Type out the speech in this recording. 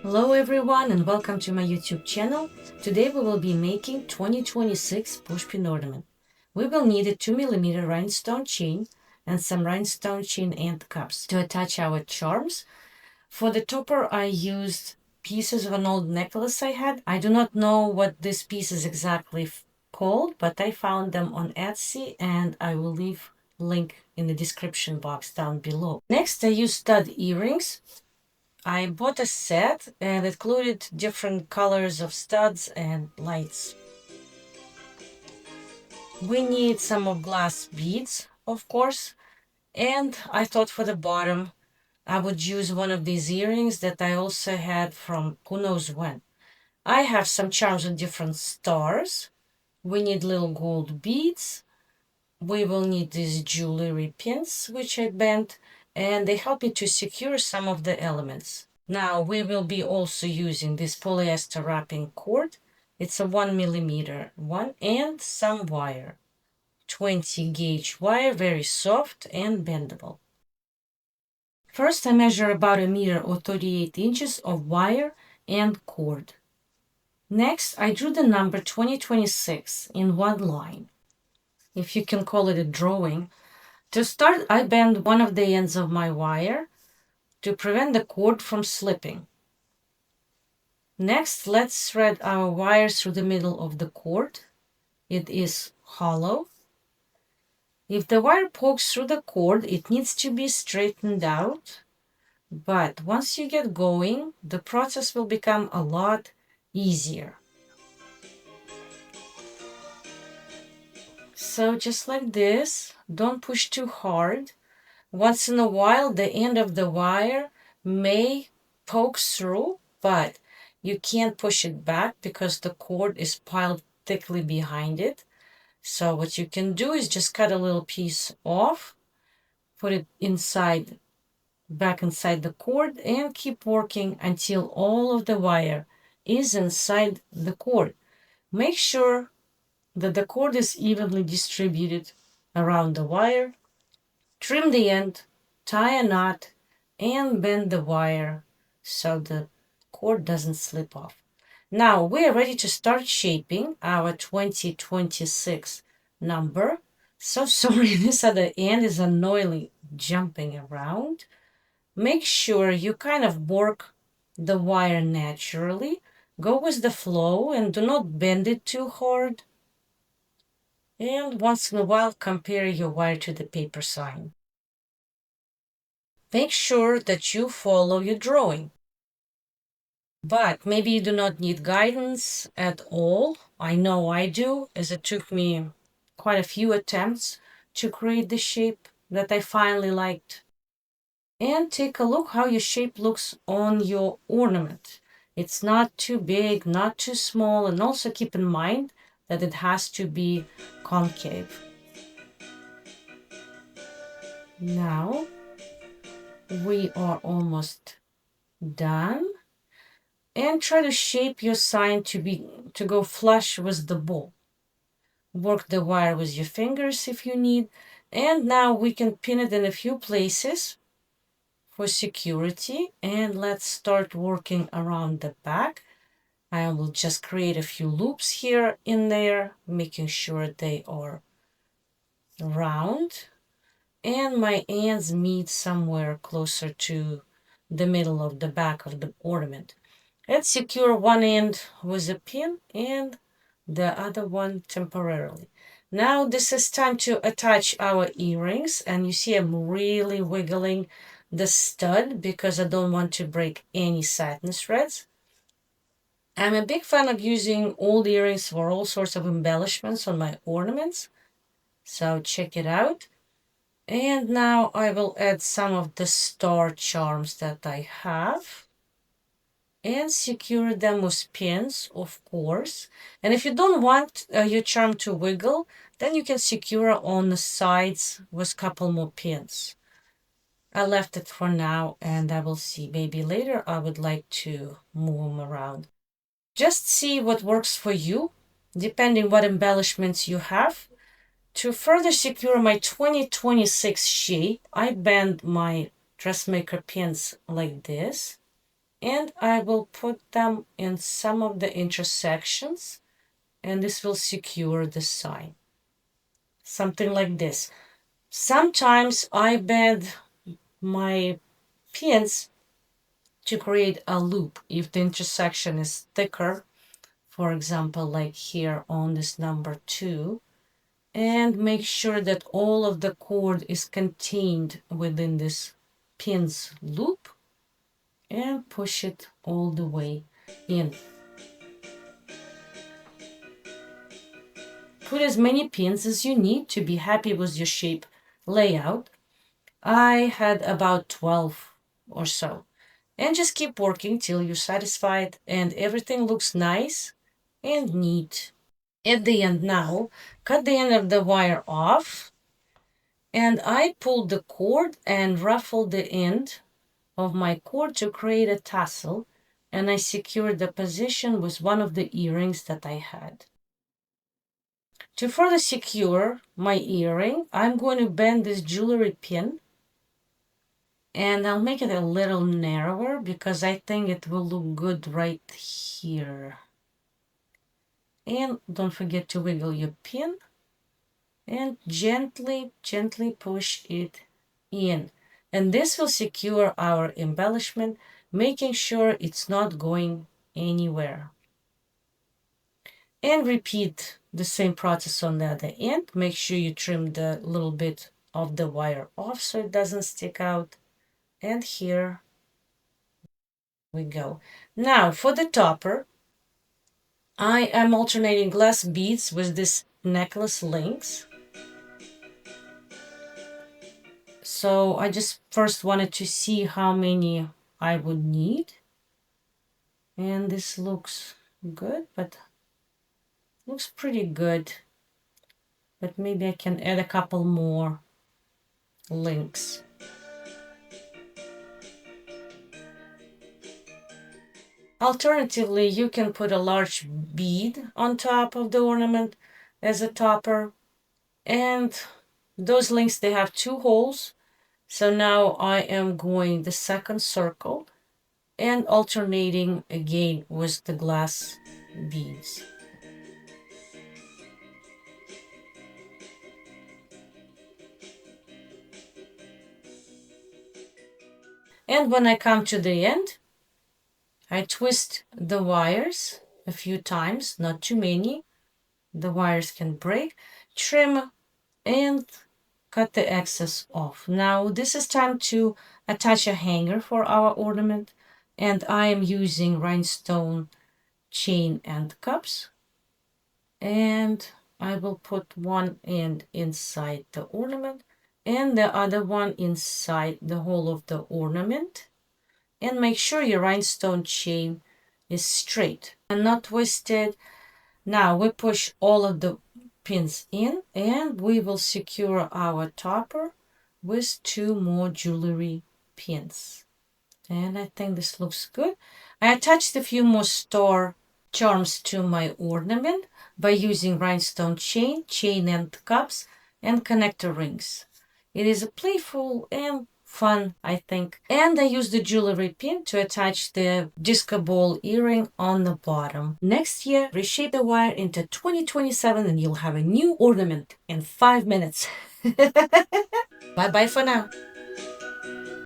Hello everyone and welcome to my YouTube channel. Today we will be making 2026 pushpin ornament. We will need a 2mm rhinestone chain and some rhinestone chain end cups to attach our charms. For the topper I used pieces of an old necklace I had. I do not know what this piece is exactly called, but I found them on Etsy and I will leave link in the description box down below. Next I used stud earrings. I bought a set and it included different colors of studs and lights. We need some of glass beads, of course, and I thought for the bottom I would use one of these earrings that I also had from who knows when. I have some charms with different stars. We need little gold beads. We will need these jewelry pins, which I bent, and they help me to secure some of the elements. Now we will be also using this polyester wrapping cord. It's a 1mm one and some wire. 20 gauge wire, very soft and bendable. First I measure about 1 meter or 38 inches of wire and cord. Next I drew the number 2026 in one line, if you can call it a drawing. To start, I bend one of the ends of my wire to prevent the cord from slipping. Next, let's thread our wire through the middle of the cord. It is hollow. If the wire pokes through the cord, it needs to be straightened out. But once you get going, the process will become a lot easier. So just like this, don't push too hard. Once in a while, the end of the wire may poke through, but you can't push it back because the cord is piled thickly behind it. So what you can do is just cut a little piece off, put it inside, back inside the cord, and keep working until all of the wire is inside the cord. Make sure that the cord is evenly distributed around the wire. Trim the end, tie a knot, and bend the wire so the cord doesn't slip off. Now we are ready to start shaping our 2026 number. So sorry, this other end is annoyingly jumping around. Make sure you kind of work the wire naturally. Go with the flow and do not bend it too hard. And once in a while, compare your wire to the paper sign. Make sure that you follow your drawing. But maybe you do not need guidance at all. I know I do, as it took me quite a few attempts to create the shape that I finally liked. And take a look how your shape looks on your ornament. It's not too big, not too small, and also keep in mind that it has to be concave. Now we are almost done. And try to shape your sign to go flush with the bowl. Work the wire with your fingers if you need. And now we can pin it in a few places for security. And let's start working around the back. I will just create a few loops here in there, making sure they are round. And my ends meet somewhere closer to the middle of the back of the ornament. Let's secure one end with a pin and the other one temporarily. Now this is time to attach our earrings, and you see I'm really wiggling the stud because I don't want to break any satin threads. I'm a big fan of using old earrings for all sorts of embellishments on my ornaments, so check it out. And now I will add some of the star charms that I have and secure them with pins, of course. And if you don't want your charm to wiggle, then you can secure on the sides with a couple more pins. I left it for now, and I will see. Maybe later I would like to move them around. Just see what works for you, depending what embellishments you have. To further secure my 2026 shape, I bend my dressmaker pins like this. And I will put them in some of the intersections, and this will secure the sign. Something like this. Sometimes I bend my pins to create a loop if the intersection is thicker, for example, like here on this number 2, and make sure that all of the cord is contained within this pins loop, and push it all the way in. Put as many pins as you need to be happy with your shape layout. I had about 12 or so. And just keep working till you're satisfied and everything looks nice and neat. At the end now, cut the end of the wire off, and I pulled the cord and ruffled the end of my cord to create a tassel, and I secured the position with one of the earrings that I had. To further secure my earring, I'm going to bend this jewelry pin, and I'll make it a little narrower because I think it will look good right here. And don't forget to wiggle your pin and gently push it in. And this will secure our embellishment, making sure it's not going anywhere. And repeat the same process on the other end. Make sure you trim the little bit of the wire off so it doesn't stick out. And here we go. Now for the topper, I am alternating glass beads with this necklace links. So I just first wanted to see how many I would need. And this looks good, but looks pretty good. But maybe I can add a couple more links. Alternatively, you can put a large bead on top of the ornament as a topper. And those links, they have 2 holes. So now I am going the second circle and alternating again with the glass beads. And when I come to the end, I twist the wires a few times, not too many. The wires can break. Trim and cut the excess off. Now this is time to attach a hanger for our ornament, and I am using rhinestone chain and cups, and I will put one end inside the ornament and the other one inside the hole of the ornament, and make sure your rhinestone chain is straight and not twisted. Now we push all of the pins in, and we will secure our topper with 2 more jewelry pins. And I think this looks good. I attached a few more star charms to my ornament by using rhinestone chain, chain and cups, and connector rings. It is a playful and fun, I think. And I used the jewelry pin to attach the disco ball earring on the bottom. Next year, reshape the wire into 2027 and you'll have a new ornament in 5 minutes. Bye bye for now.